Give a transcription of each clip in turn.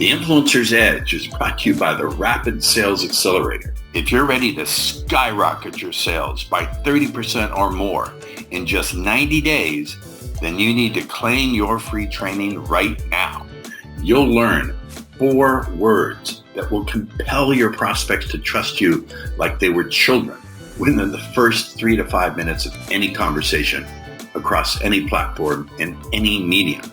The Influencer's Edge is brought to you by the Rapid Sales Accelerator. If you're ready to skyrocket your sales by 30% or more in just 90 days, then you need to claim your free training right now. You'll learn 4 words that will compel your prospects to trust you like they were children within the first 3 to 5 minutes of any conversation across any platform and any medium.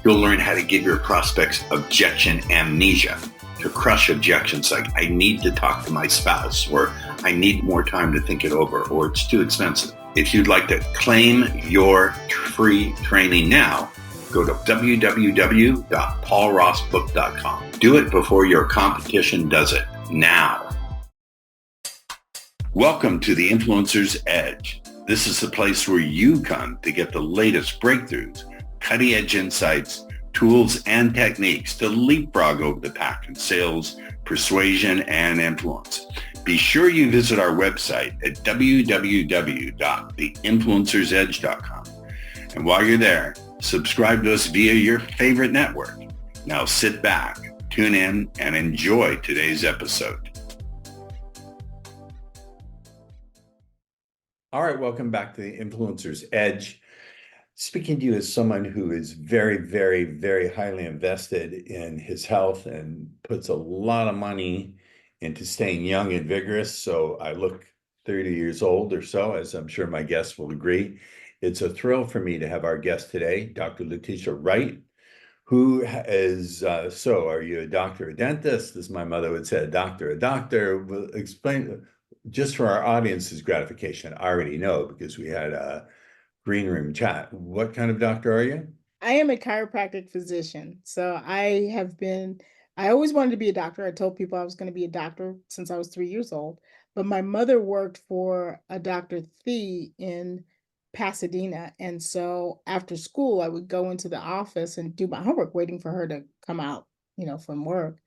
You'll learn how to give your prospects objection amnesia, to crush objections like, I need to talk to my spouse, or I need more time to think it over, or it's too expensive. If you'd like to claim your free training now, go to www.paulrossbook.com. Do it before your competition does it now. Welcome to the Influencer's Edge. This is the place where you come to get the latest breakthroughs, cutting-edge insights, tools, and techniques to leapfrog over the pack in sales, persuasion, and influence. Be sure you visit our website at www.theinfluencersedge.com. And while you're there, subscribe to us via your favorite network. Now sit back, tune in, and enjoy today's episode. All right, welcome back to the Influencer's Edge. Speaking to you as someone who is very, very, very highly invested in his health and puts a lot of money into staying young and vigorous. So I look 30 years old or so, as I'm sure my guests will agree. It's a thrill for me to have our guest today, Dr. Letitia Wright, who is, so are you a doctor, a dentist? As my mother would say, a doctor. Will explain, just for our audience's gratification, I already know because we had a green room chat. What kind of doctor are you? I am a chiropractic physician. So I always wanted to be a doctor. I told people I was going to be a doctor since I was 3 years old. But my mother worked for a Dr. Thee in Pasadena. And so after school, I would go into the office and do my homework, waiting for her to come out, from work.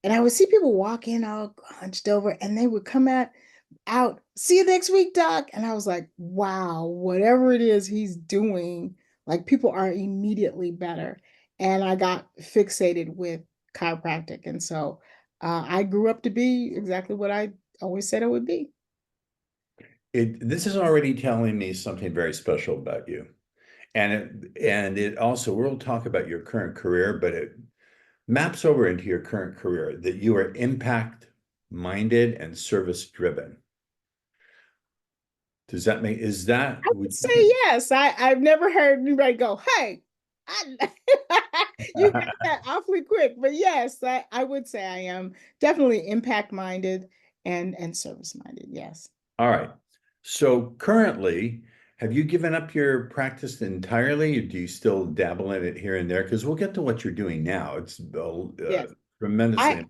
And I would see people walk in all hunched over, and they would come out, see you next week, doc. And I was like, wow, whatever it is he's doing, like, people are immediately better. And I got fixated with chiropractic. And so I grew up to be exactly what I always said I would be. This is already telling me something very special about you. And it also, we'll talk about your current career, but it maps over into your current career that you are impact minded and service driven. Is that, I would say yes. I've never heard anybody go, hey, you got that awfully quick. But yes, I would say I am definitely impact minded and service minded. Yes. All right. So currently, have you given up your practice entirely? Or do you still dabble in it here and there? Because we'll get to what you're doing now. It's Yes. tremendously.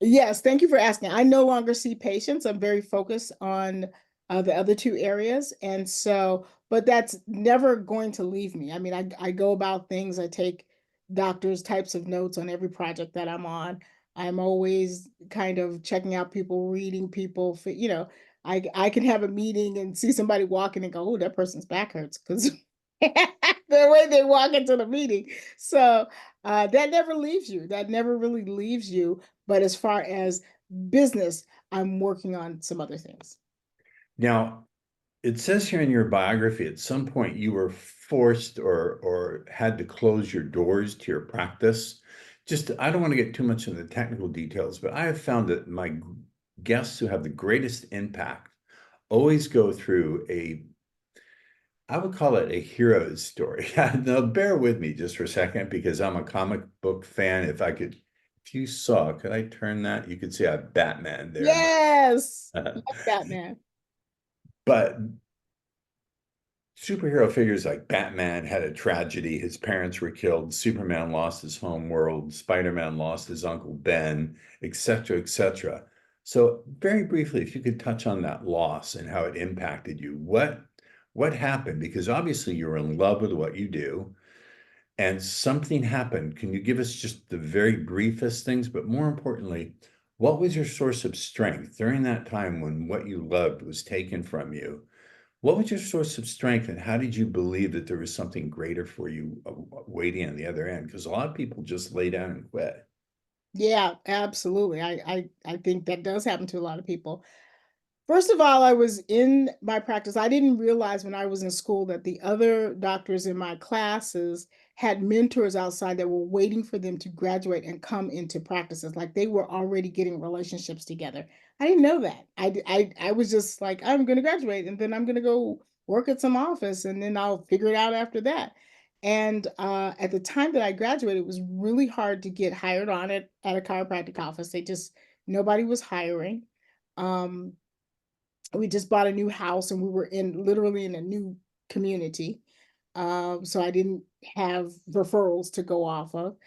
Yes, thank you for asking. I no longer see patients. I'm very focused on the other 2 areas. And so, but that's never going to leave me. I mean, I go about things, I take doctors' types of notes on every project that I'm on. I'm always kind of checking out people, reading people for, I can have a meeting and see somebody walking and go, oh, that person's back hurts because the way they walk into the meeting. So that never leaves you. That never really leaves you. But as far as business, I'm working on some other things. Now, it says here in your biography, at some point you were forced or had to close your doors to your practice. I don't want to get too much into the technical details, but I have found that my guests who have the greatest impact always go through I would call it a hero's story. Now, bear with me just for a second, because I'm a comic book fan. If you saw, could I turn that? You could see I have Batman there. Yes, love Batman. But superhero figures like Batman had a tragedy. His parents were killed. Superman lost his home world. Spider-Man lost his Uncle Ben, etc., etc. So very briefly, if you could touch on that loss and how it impacted you. What happened? Because obviously you're in love with what you do and something happened. Can you give us just the very briefest things, but more importantly, what was your source of strength during that time when what you loved was taken from you? What was your source of strength, and how did you believe that there was something greater for you waiting on the other end? Because a lot of people just lay down and quit. Yeah, absolutely. I think that does happen to a lot of people. First of all, I was in my practice. I didn't realize when I was in school that the other doctors in my classes had mentors outside that were waiting for them to graduate and come into practices. Like they were already getting relationships together. I didn't know that. I was just like, I'm going to graduate and then I'm going to go work at some office and then I'll figure it out after that. And at the time that I graduated, it was really hard to get hired on at a chiropractic office. Nobody was hiring. Um, we just bought a new house and we were in literally in a new community. So I didn't have referrals to go off of.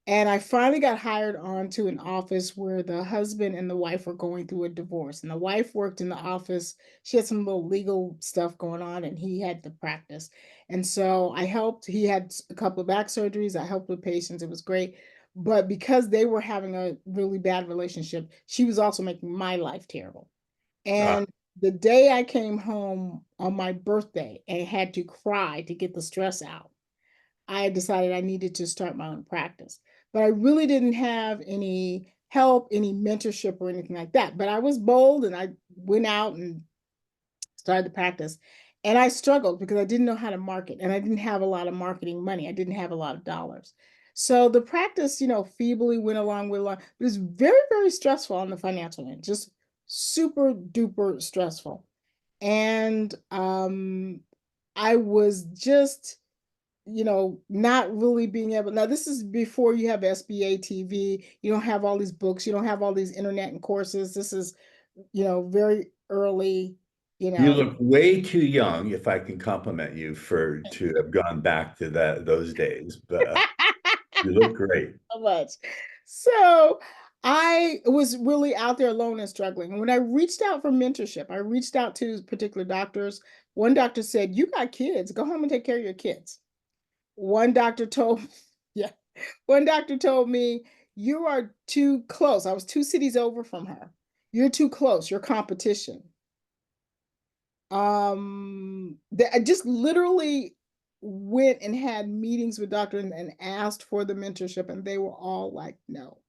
And I finally got hired onto an office where the husband and the wife were going through a divorce. And the wife worked in the office. She had some little legal stuff going on, and he had the practice. And so I helped. He had a couple of back surgeries. I helped with patients. It was great. But because they were having a really bad relationship, she was also making my life terrible. Ah, And the day I came home on my birthday and had to cry to get the stress out, I decided I needed to start my own practice. But I really didn't have any help, any mentorship, or anything like that. But I was bold and I went out and started the practice. And I struggled because I didn't know how to market and I didn't have a lot of marketing money. I didn't have a lot of dollars. So the practice, feebly went along with along. It was very, very stressful on the financial end, just super duper stressful. And I was just, not really being able. Now, this is before you have SBA TV. You don't have all these books. You don't have all these internet and courses. This is, very early, you you know. look way too young, if I can compliment you for to have gone back to those days, but you look great. So much. So I was really out there alone and struggling. And when I reached out for mentorship, I reached out to particular doctors. One doctor said, "You got kids, go home and take care of your kids." One doctor told yeah, one doctor told me, "You are too close." I was 2 cities over from her. "You're too close, you're competition." I just literally went and had meetings with doctors and asked for the mentorship, and they were all like, "No."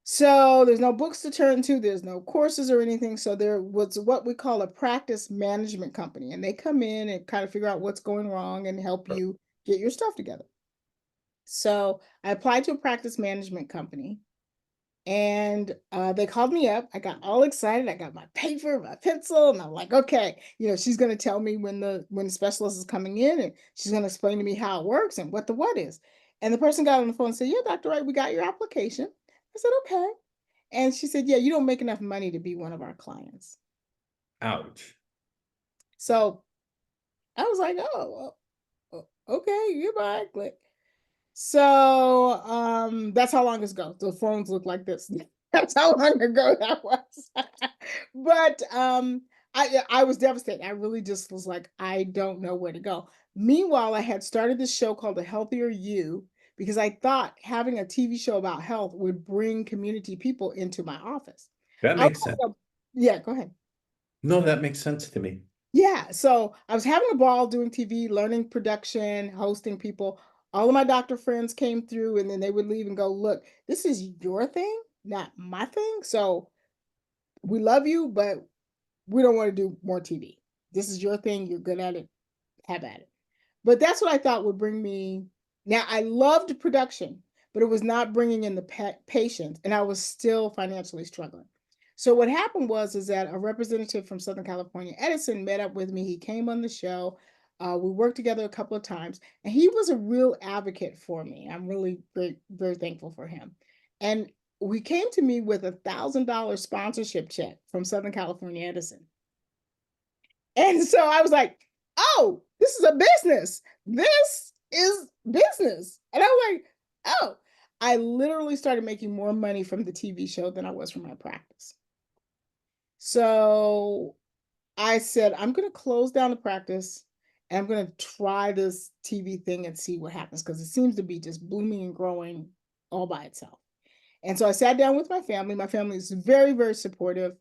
So there's no books to turn to, there's no courses or anything. So there was what we call a practice management company, and they come in and kind of figure out what's going wrong and help you get your stuff together. So I applied to a practice management company. And they called me up. I got all excited. I got my paper, my pencil, and I'm like, okay, she's going to tell me when the specialist is coming in, and she's going to explain to me how it works and what the what is. And the person got on the phone and said, "Yeah, Dr. Wright, we got your application." I said, "Okay." And she said, "Yeah, you don't make enough money to be one of our clients." Ouch. So I was like, "Oh, okay, goodbye." Click. So, that's how long ago. The phones look like this. That's how long ago that was. But, I was devastated. I really just was like, "I don't know where to go." Meanwhile, I had started this show called A Healthier You because I thought having a TV show about health would bring community people into my office. That I was makes sense. having a Yeah, go ahead. No, that makes sense to me. Yeah, so I was having a ball doing TV, learning production, hosting people. All of my doctor friends came through and then they would leave and go, "Look, this is your thing, not my thing. So we love you, but we don't want to do more TV. This is your thing. You're good at it. Have at it." But that's what I thought would bring me. Now, I loved production, but it was not bringing in the patients, and I was still financially struggling. So what happened was is that a representative from Southern California, Edison, met up with me. He came on the show. We worked together a couple of times, and he was a real advocate for me. I'm really very, very thankful for him. And we came to me with $1,000 sponsorship check from Southern California Edison. And so I was like, "Oh, this is a business. This is business." And I was like, "Oh." I literally started making more money from the TV show than I was from my practice. So I said, "I'm going to close down the practice and I'm going to try this TV thing and see what happens because it seems to be just blooming and growing all by itself." And so I sat down with my family. My family is very, very supportive.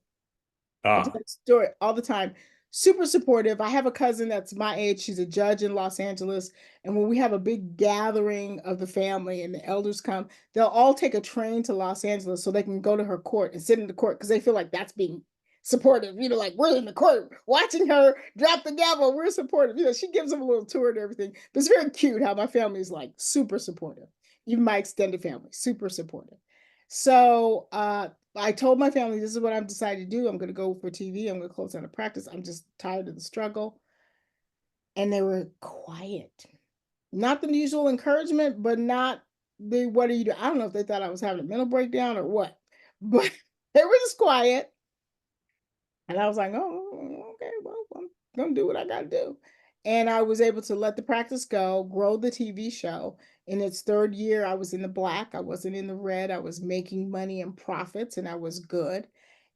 I tell Ah, the story all the time. super supportive. I have a cousin that's my age. She's a judge in Los Angeles. And when we have a big gathering of the family and the elders come, they'll all take a train to Los Angeles so they can go to her court and sit in the court because they feel like that's being supportive. Like we're in the court watching her drop the gavel. We're supportive. She gives them a little tour and everything. But it's very cute how my family is like super supportive. Even my extended family, super supportive. So I told my family, this is what I've decided to do. I'm going to go for TV. I'm going to close down the practice. I'm just tired of the struggle. And they were quiet. Not the usual encouragement, but not the, what are you doing? I don't know if they thought I was having a mental breakdown or what, but they were just quiet. And I was like, oh, okay, well, I'm going to do what I got to do. And I was able to let the practice go, grow the TV show. In its third year, I was in the black. I wasn't in the red. I was making money and profits, and I was good.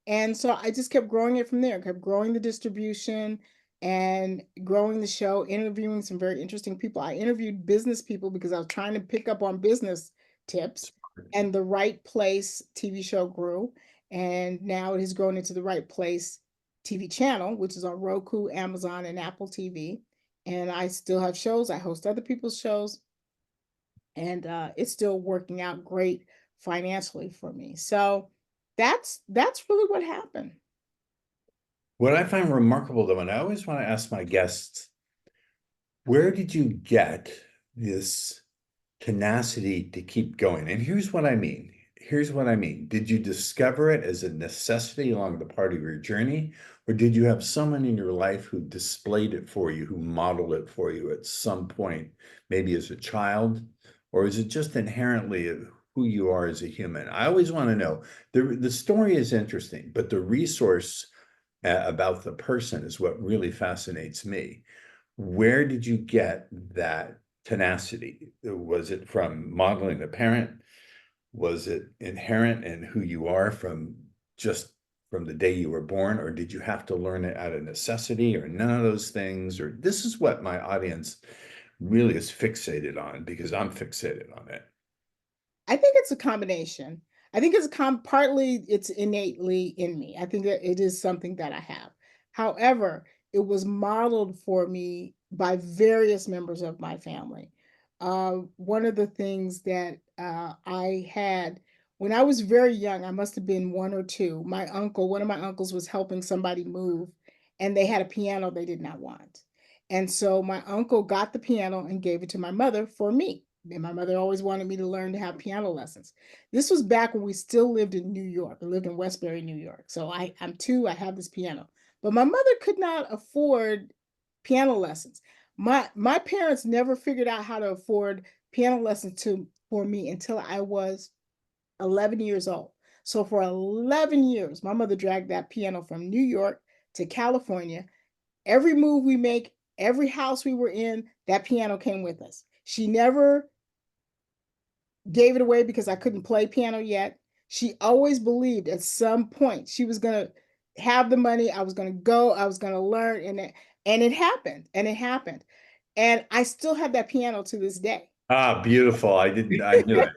And so I just kept growing it from there, kept growing the distribution and growing the show, interviewing some very interesting people. I interviewed business people because I was trying to pick up on business tips. And the Wright Place TV show grew. And now it has grown into the Wright Place TV channel, which is on Roku, Amazon, and Apple TV. And I still have shows. I host other people's shows. And it's still working out great financially for me. So that's really what happened. What I find remarkable though, and I always want to ask my guests, where did you get this tenacity to keep going? And here's what I mean. Did you discover it as a necessity along the part of your journey, or did you have someone in your life who displayed it for you, who modeled it for you at some point, maybe as a child, or is it just inherently who you are as a human? I always want to know. The story is interesting, but the resource about the person is what really fascinates me. Where did you get that tenacity? Was it from modeling a parent? Was it inherent in who you are from the day you were born, or did you have to learn it out of necessity, or none of those things? Or this is what my audience really is fixated on, because I'm fixated on it. I think it's a combination. I think it's partly it's innately in me. I think that it is something that I have. However, it was modeled for me by various members of my family. One of the things that I had when I was very young, I must have been one or two. One of my uncles was helping somebody move, and they had a piano they did not want. And so my uncle got the piano and gave it to my mother for me. And my mother always wanted me to learn to have piano lessons. This was back when we still lived in New York. I lived in Westbury, New York. So I'm two, I have this piano. But my mother could not afford piano lessons. My parents never figured out how to afford piano lessons for me until I was 11 years old. So for 11 years, my mother dragged that piano from New York to California. Every move we make, every house we were in, that piano came with us. She never gave it away because I couldn't play piano yet. She always believed at some point she was going to have the money. I was going to go, I was going to learn. And it happened. And I still have that piano to this day. Ah, beautiful. I knew it.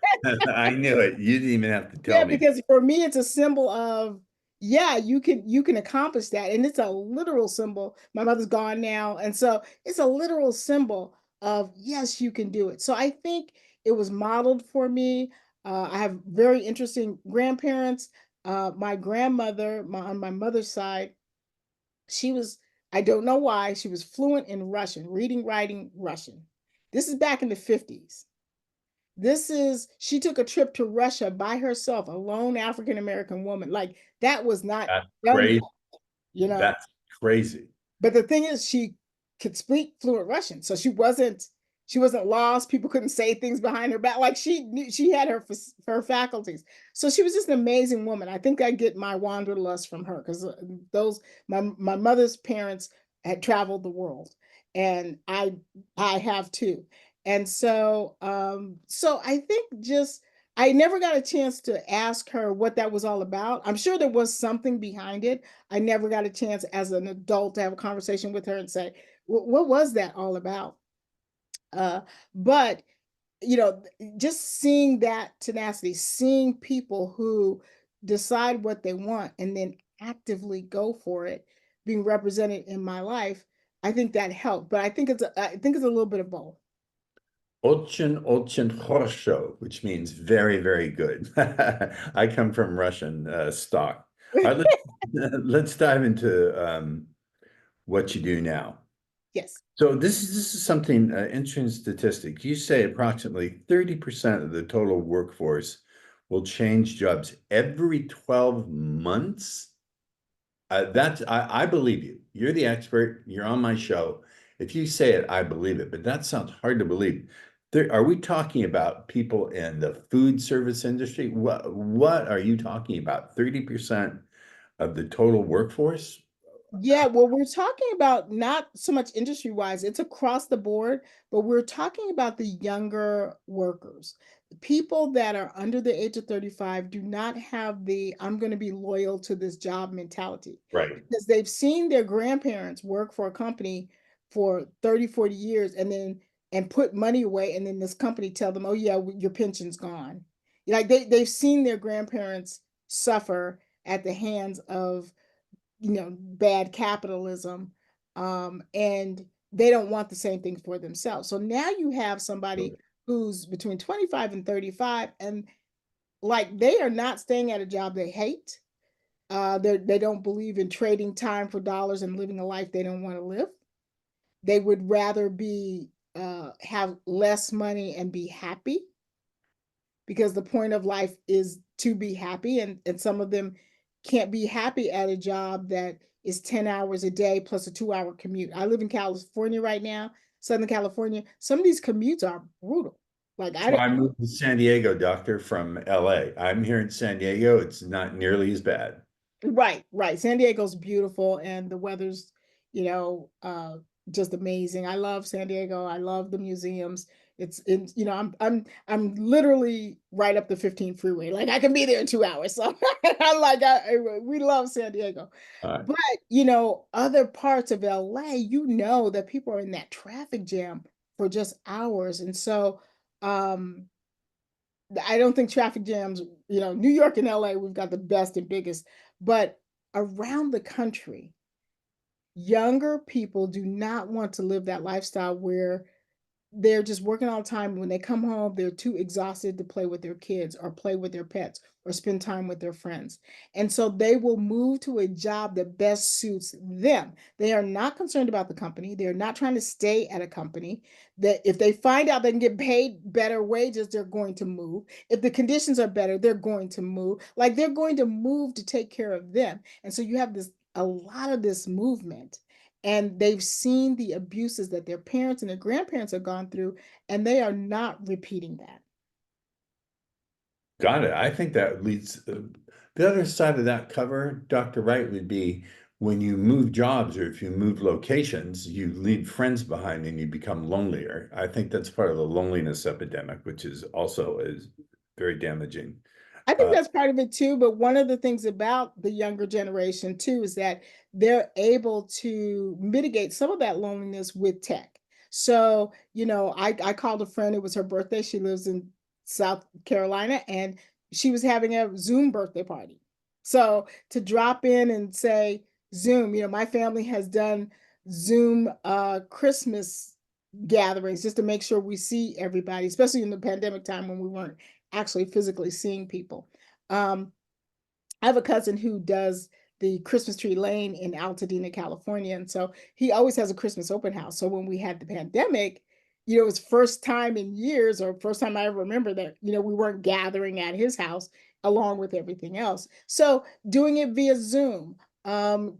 I knew it. You didn't even have to tell me. Because for me, it's a symbol of, yeah, you can accomplish that. And it's a literal symbol. My mother's gone now. And so it's a literal symbol of, yes, you can do it. So I think it was modeled for me. I have very interesting grandparents. My grandmother, on my mother's side, she was, I don't know why, she was fluent in Russian, reading, writing Russian. This is back in the 50s. She took a trip to Russia by herself, a lone African American woman. Like that was not That's done crazy. yet, That's crazy. But the thing is, she could speak fluent Russian, so she wasn't lost. People couldn't say things behind her back. Like she knew, she had her faculties. So she was just an amazing woman. I think I get my wanderlust from her because my mother's parents had traveled the world, and I have too. And so so I think just I never got a chance to ask her what that was all about. I'm sure there was something behind it. I never got a chance as an adult to have a conversation with her and say, what was that all about? But just seeing that tenacity, seeing people who decide what they want and then actively go for it, being represented in my life, I think that helped. But I think it's a little bit of both. Очень хорошо, which means very, very good. I come from Russian stock. All right, let's dive into what you do now. Yes. So this is something interesting statistic. You say approximately 30% of the total workforce will change jobs every 12 months. I believe you. You're the expert. You're on my show. If you say it, I believe it. But that sounds hard to believe. Are we talking about people in the food service industry? What are you talking about? 30% of the total workforce? Yeah, well, we're talking about not so much industry wise, it's across the board, but we're talking about the younger workers. People that are under the age of 35 do not have the I'm going to be loyal to this job mentality Right. because they've seen their grandparents work for a company for 30, 40 years and put money away. And then this company tell them, oh, yeah, your pension's gone. Like they've seen their grandparents suffer at the hands of bad capitalism, and they don't want the same thing for themselves. So now you have somebody who's between 25 and 35, and like they are not staying at a job they hate. They don't believe in trading time for dollars and living a life they don't want to live. They would rather be have less money and be happy, because the point of life is to be happy, and some of them can't be happy at a job that is 10 hours a day plus a 2-hour commute. I live in California right now, Southern California. Some of these commutes are brutal. Like I So don't. I moved to San Diego, doctor, from LA. I'm here in San Diego. It's not nearly as bad. Right, right. San Diego's beautiful and the weather's, you know, uh just amazing. I love San Diego. I love the museums. It's in, I'm literally right up the 15 freeway. Like I can be there in 2 hours. So we love San Diego. Uh, But other parts of LA, that people are in that traffic jam for just hours. And so um I don't think traffic jams, New York and LA, we've got the best and biggest, but around the country, younger people do not want to live that lifestyle where they're just working all the time. When they come home, they're too exhausted to play with their kids or play with their pets or spend time with their friends. And so they will move to a job that best suits them. They are not concerned about the company. They're not trying to stay at a company. That if they find out they can get paid better wages, they're going to move. If the conditions are better, they're going to move. Like they're going to move to take care of them. And so you have a lot of this movement, and they've seen the abuses that their parents and their grandparents have gone through, and they are not repeating that. Got it. I think that leads the other side of that cover, Dr. Wright, would be when you move jobs or if you move locations, you leave friends behind and you become lonelier. I think that's part of the loneliness epidemic, which is very damaging. I think that's part of it too, but one of the things about the younger generation too is that they're able to mitigate some of that loneliness with tech. So, I called a friend, it was her birthday. She lives in South Carolina, and she was having a Zoom birthday party. So to drop in and say Zoom, my family has done Zoom Christmas gatherings just to make sure we see everybody, especially in the pandemic time when we weren't actually physically seeing people. Um, I have a cousin who does the Christmas Tree Lane in Altadena, California. And so he always has a Christmas open house. So when we had the pandemic, it was first time in years, or first time I ever remember that, we weren't gathering at his house along with everything else. So doing it via Zoom,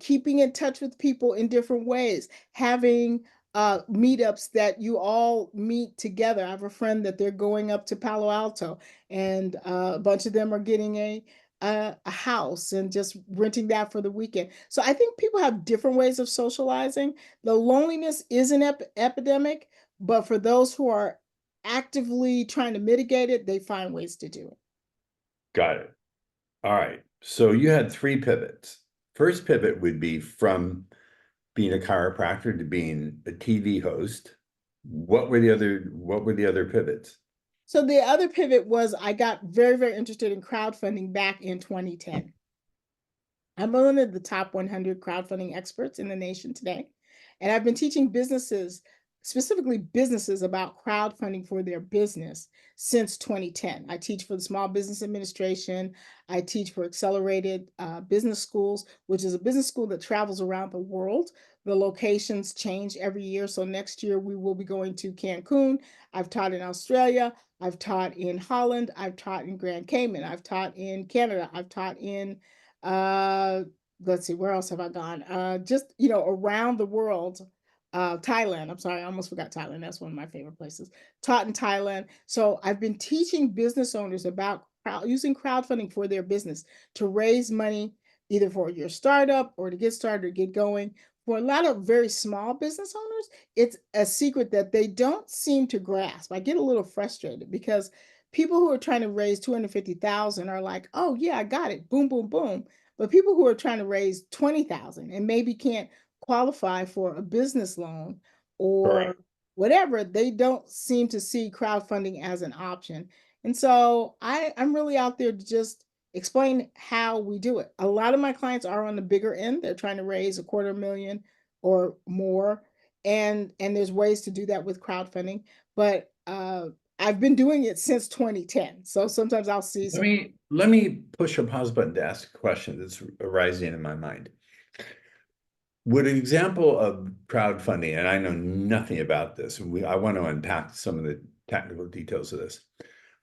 keeping in touch with people in different ways, having meetups that you all meet together. I have a friend that they're going up to Palo Alto, and a bunch of them are getting a house and just renting that for the weekend. So I think people have different ways of socializing. The loneliness is an epidemic, but for those who are actively trying to mitigate it, they find ways to do it. Got it. All right. So you had three pivots. First pivot would be from being a chiropractor to being a TV host. What were the other pivots? So the other pivot was I got very, very interested in crowdfunding back in 2010. I'm one of the top 100 crowdfunding experts in the nation today. And I've been teaching businesses, specifically businesses, about crowdfunding for their business since 2010. I teach for the Small Business Administration. I teach for Accelerated Business Schools, which is a business school that travels around the world. The locations change every year. So next year we will be going to Cancun. I've taught in Australia. I've taught in Holland. I've taught in Grand Cayman. I've taught in Canada. I've taught in uh, let's see, where else have I gone? Just, around the world. Thailand. I'm sorry, I almost forgot Thailand. That's one of my favorite places. Taught in Thailand. So I've been teaching business owners about using crowdfunding for their business to raise money either for your startup or to get started or get going. For a lot of very small business owners, it's a secret that they don't seem to grasp. I get a little frustrated because people who are trying to raise 250,000 are like, "Oh yeah, I got it. Boom, boom, boom." But people who are trying to raise 20,000 and maybe can't qualify for a business loan Correct. or whatever, they don't seem to see crowdfunding as an option. And so I'm really out there to just explain how we do it. A lot of my clients are on the bigger end. They're trying to raise $250,000 or more. And there's ways to do that with crowdfunding. But I've been doing it since 2010. So sometimes I'll see Let some. me push a pause button to ask a question that's arising in my mind. Would an example of crowdfunding, and I know nothing about this, and I want to unpack some of the technical details of this.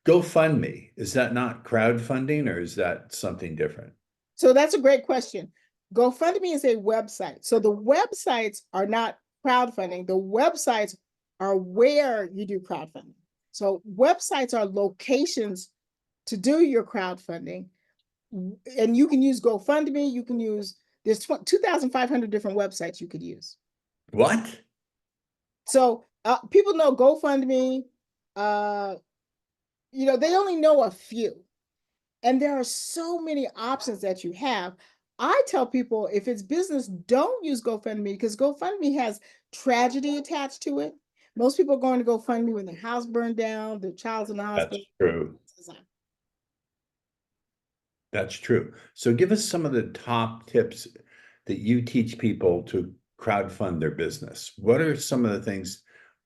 GoFundMe, is that not crowdfunding or is that something different? So that's a great question. GoFundMe is a website. So the websites are not crowdfunding. The websites are where you do crowdfunding. So websites are locations to do your crowdfunding. And you can use GoFundMe. You can use, there's 2,500 different websites you could use. What? So people know GoFundMe. They only know a few. And there are so many options that you have. I tell people if it's business, don't use GoFundMe because GoFundMe has tragedy attached to it. Most people are going to GoFundMe when their house burned down, their child's in the That's hospital. true. That's true. So give us some of the top tips that you teach people to crowdfund their business. What are some of the things,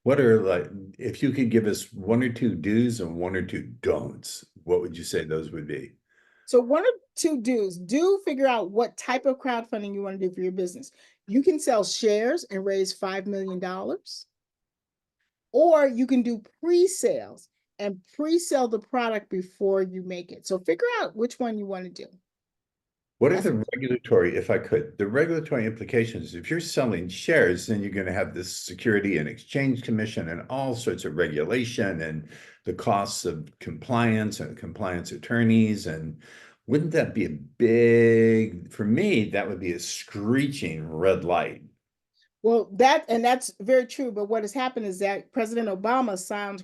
if you could give us one or two do's and one or two don'ts, what would you say those would be? So one or two do's, do figure out what type of crowdfunding you want to do for your business. You can sell shares and raise $5 million, or you can do pre-sales and pre-sell the product before you make it. So figure out which one you want to do. What are the regulatory, if I could, the regulatory implications? If you're selling shares, then you're going to have this Security and Exchange Commission and all sorts of regulation and the costs of compliance and compliance attorneys. And wouldn't that be for me, that would be a screeching red light. Well, that's very true. But what has happened is that President Obama signed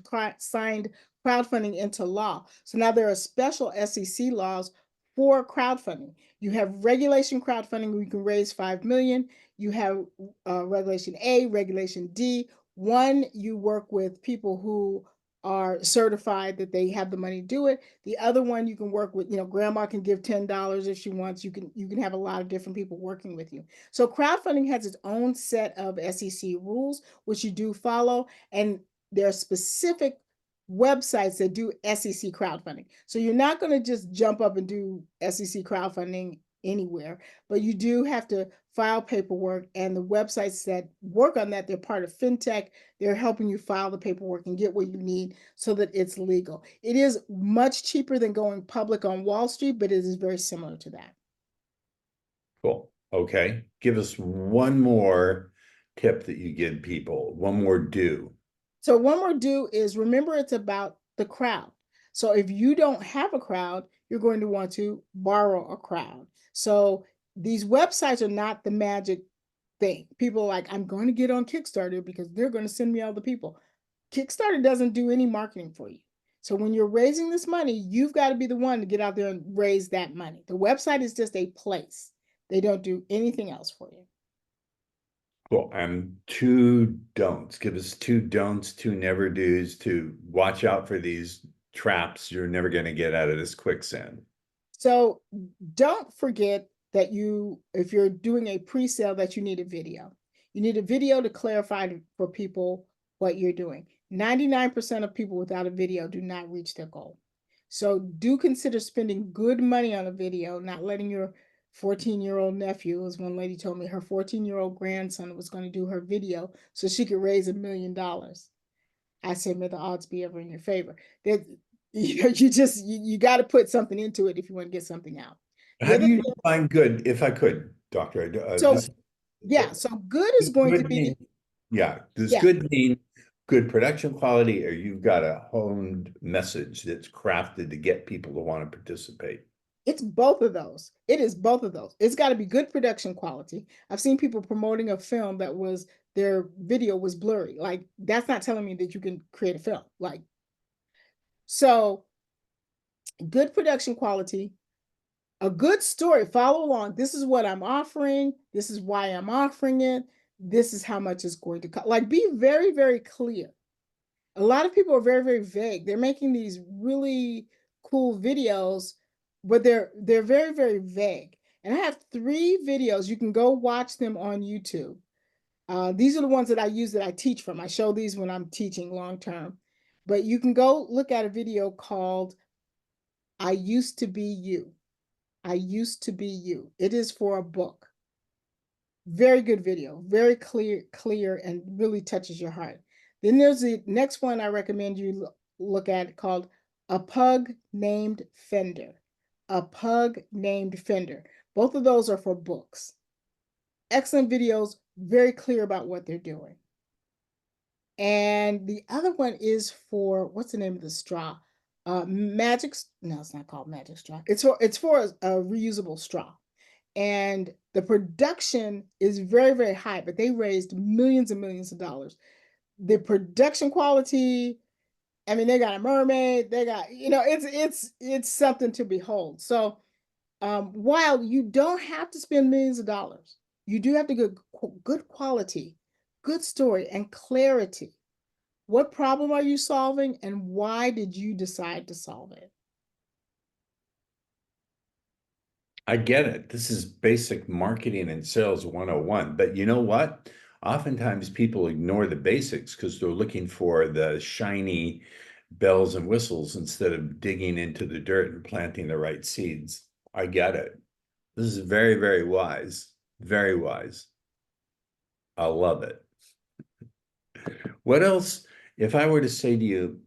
crowdfunding into law. So now there are special SEC laws for crowdfunding. You have regulation crowdfunding where you can raise 5 million. You have regulation A, regulation D. One, you work with people who are certified that they have the money to do it. The other one you can work with, grandma can give $10 if she wants. You can have a lot of different people working with you. So crowdfunding has its own set of SEC rules, which you do follow, and there are specific websites that do SEC crowdfunding. So you're not going to just jump up and do SEC crowdfunding anywhere, but you do have to file paperwork, and the websites that work on that, they're part of fintech. They're helping you file the paperwork and get what you need so that it's legal. It is much cheaper than going public on Wall Street, but it is very similar to that. Cool. Okay. Give us one more tip that you give people, one more do. So one more do is remember it's about the crowd. So if you don't have a crowd, you're going to want to borrow a crowd. So these websites are not the magic thing. People are like, I'm going to get on Kickstarter because they're going to send me all the people. Kickstarter doesn't do any marketing for you. So when you're raising this money, you've got to be the one to get out there and raise that money. The website is just a place. They don't do anything else for you. Cool. And two don'ts. Give us two don'ts, two never do's to watch out for these traps you're never going to get out of this quicksand. So don't forget that if you're doing a pre-sale, that you need a video. You need a video to clarify for people what you're doing. 99% of people without a video do not reach their goal. So do consider spending good money on a video, not letting your 14-year-old nephew, as one lady told me, her 14-year-old grandson was going to do her video so she could raise $1 million. I said, may the odds be ever in your favor. That you got to put something into it if you want to get something out. How do you define good, if I could, Doctor? So good is going to be, does good mean good production quality, or you've got a honed message that's crafted to get people to want to participate? It's both of those. It is both of those. It's got to be good production quality. I've seen people promoting a film that their video was blurry. Like, that's not telling me that you can create a film. Like, so good production quality, a good story, follow along. This is what I'm offering. This is why I'm offering it. This is how much it's going to cost. Like, be very, very clear. A lot of people are very, very vague. They're making these really cool videos, but they're very, very vague. And I have 3 videos. You can go watch them on YouTube. These are the ones that I use that I teach from. I show these when I'm teaching long term. But you can go look at a video called I Used to Be You. I Used to Be You. It is for a book. Very good video, very clear, and really touches your heart. Then there's the next one I recommend you look at called A Pug Named Fender. A Pug Named Fender. Both of those are for books. Excellent videos, very clear about what they're doing. And the other one is for, what's the name of the straw? Magic, no, it's not called Magic Straw. It's for a reusable straw. And the production is very, very high, but they raised millions and millions of dollars. The production quality, I mean, they got a mermaid, they got, it's something to behold. So while you don't have to spend millions of dollars, you do have to get good quality, good story, and clarity. What problem are you solving, and why did you decide to solve it? I get it. This is basic marketing and sales 101. But you know what? Oftentimes people ignore the basics because they're looking for the shiny bells and whistles instead of digging into the dirt and planting the right seeds. I get it. This is very, very wise. Very wise. I love it. What else, if I were to say to you,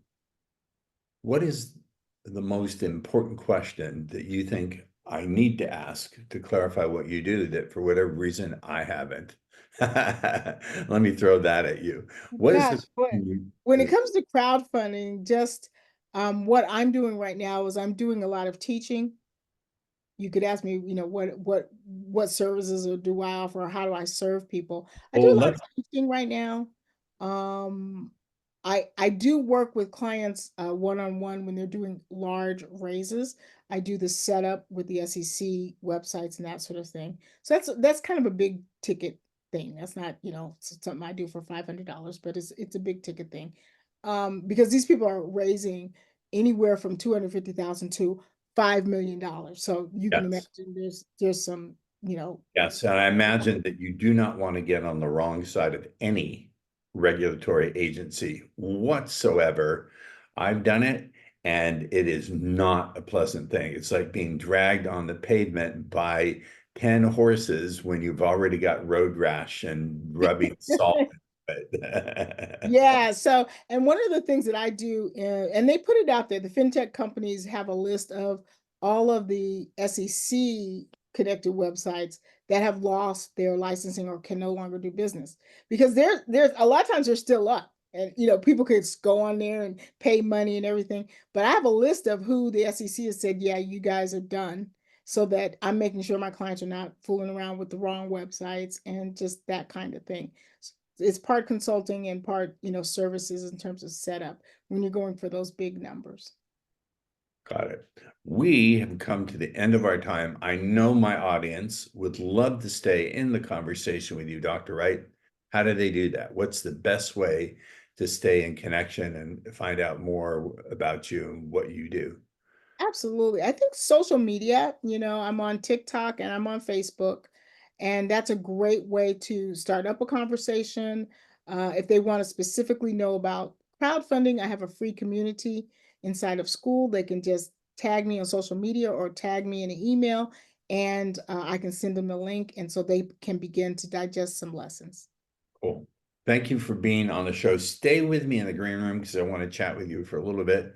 what is the most important question that you think I need to ask to clarify what you do that for whatever reason I haven't? Let me throw that at you. What is this? When it comes to crowdfunding, just what I'm doing right now is I'm doing a lot of teaching. You could ask me, what services do I offer, or how do I serve people? I do a lot of teaching right now. I do work with clients one-on-one when they're doing large raises. I do the setup with the SEC websites and that sort of thing. So that's kind of a big ticket thing. That's not, something I do for $500, but it's a big ticket thing. Because these people are raising anywhere from $250,000 to $5 million. So you can imagine there's some, Yes, and I imagine that you do not want to get on the wrong side of any regulatory agency whatsoever. I've done it, and it is not a pleasant thing. It's like being dragged on the pavement by 10 horses when you've already got road rash and rubbing salt. Yeah. So, and one of the things that I do, and they put it out there, the fintech companies have a list of all of the SEC connected websites that have lost their licensing or can no longer do business, because there's a lot of times they're still up, and people could go on there and pay money and everything. But I have a list of who the SEC has said, yeah, you guys are done, so that I'm making sure my clients are not fooling around with the wrong websites and just that kind of thing. It's part consulting and part, services in terms of setup when you're going for those big numbers. Got it. We have come to the end of our time. I know my audience would love to stay in the conversation with you, Dr. Wright. How do they do that? What's the best way to stay in connection and find out more about you and what you do? Absolutely. I think social media, I'm on TikTok and I'm on Facebook, and that's a great way to start up a conversation. If they want to specifically know about crowdfunding, I have a free community inside of school. They can just tag me on social media or tag me in an email, and I can send them the link, and so they can begin to digest some lessons. Cool. Thank you for being on the show. Stay with me in the green room because I want to chat with you for a little bit.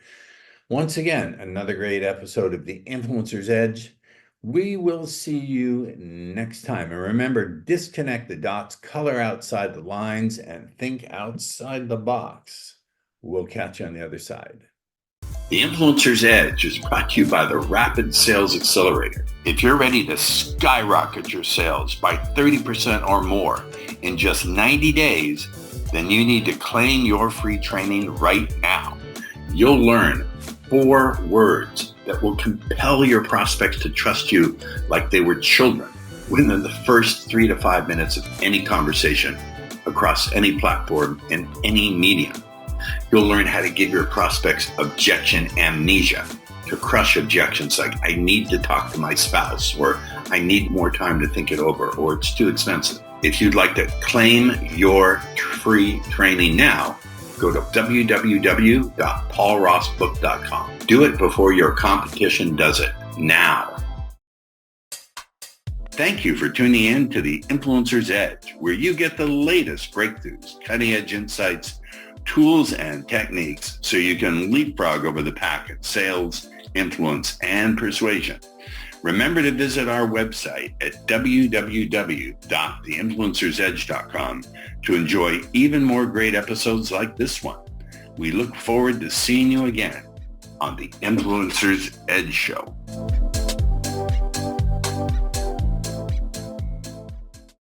Once again, another great episode of The Influencer's Edge. We will see you next time. And remember, disconnect the dots, color outside the lines, and think outside the box. We'll catch you on the other side. The Influencer's Edge is brought to you by the Rapid Sales Accelerator. If you're ready to skyrocket your sales by 30% or more in just 90 days, then you need to claim your free training right now. You'll learn 4 words that will compel your prospects to trust you like they were children within the first 3 to 5 minutes of any conversation across any platform and any medium. You'll learn how to give your prospects objection amnesia, to crush objections like, I need to talk to my spouse, or I need more time to think it over, or it's too expensive. If you'd like to claim your free training now, go to www.paulrossbook.com. Do it before your competition does it now. Thank you for tuning in to The Influencer's Edge, where you get the latest breakthroughs, cutting-edge insights, tools, and techniques so you can leapfrog over the pack in sales, influence, and persuasion. Remember to visit our website at www.theinfluencersedge.com to enjoy even more great episodes like this one. We look forward to seeing you again on The Influencer's Edge Show.